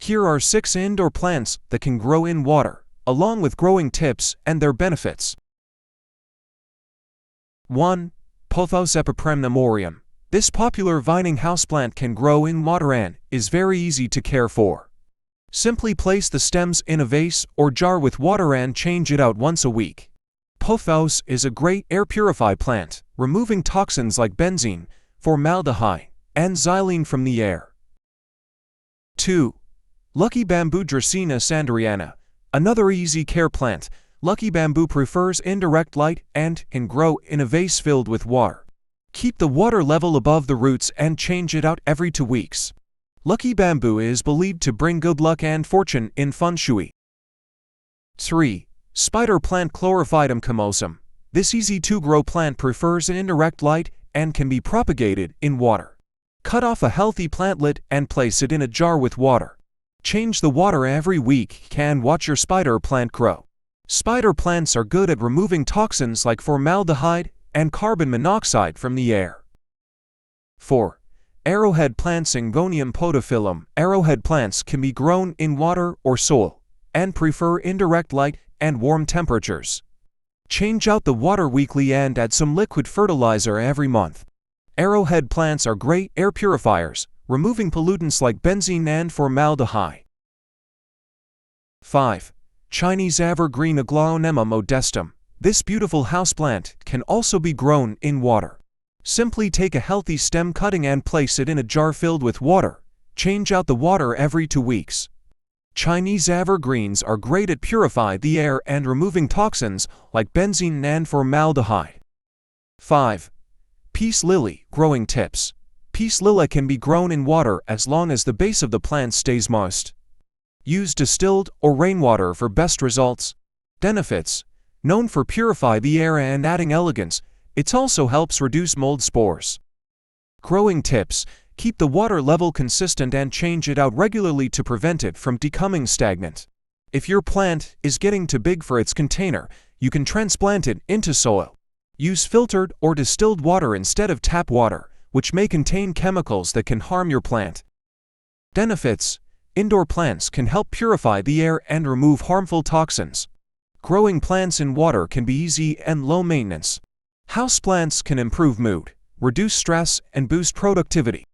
Here are 6 indoor plants that can grow in water, along with growing tips and their benefits. 1. Pothos epipremnamorium. This popular vining houseplant can grow in water and is very easy to care for. Simply place the stems in a vase or jar with water and change it out once a week. Pothos is a great air purify plant, removing toxins like benzene, formaldehyde, and xylene from the air. 2. Lucky bamboo Dracaena sanderiana. Another easy care plant, lucky bamboo prefers indirect light and can grow in a vase filled with water. Keep the water level above the roots and change it out every 2 weeks. Lucky bamboo is believed to bring good luck and fortune in feng shui. 3. Spider plant Chlorophytum kosum. This easy-to-grow plant prefers indirect light and can be propagated in water. Cut off a healthy plantlet and place it in a jar with water. Change the water every week and watch your spider plant grow. Spider plants are good at removing toxins like formaldehyde and carbon monoxide from the air. 4. Arrowhead plants Bonium podophyllum. Arrowhead plants can be grown in water or soil and prefer indirect light and warm temperatures. Change out the water weekly and add some liquid fertilizer every month. Arrowhead plants are great air purifiers, removing pollutants like benzene and formaldehyde. 5. Chinese evergreen Aglonema modestum. This beautiful houseplant can also be grown in water. Simply take a healthy stem cutting and place it in a jar filled with water. Change out the water every 2 weeks. Chinese evergreens are great at purifying the air and removing toxins like benzene and formaldehyde. 5. Peace lily growing tips. Peace lily can be grown in water as long as the base of the plant stays moist. Use distilled or rainwater for best results. Benefits: known for purify the air and adding elegance, it also helps reduce mold spores. Growing tips: keep the water level consistent and change it out regularly to prevent it from becoming stagnant. If your plant is getting too big for its container, you can transplant it into soil. Use filtered or distilled water instead of tap water, which may contain chemicals that can harm your plant. Benefits: indoor plants can help purify the air and remove harmful toxins. Growing plants in water can be easy and low maintenance. Houseplants can improve mood, reduce stress, and boost productivity.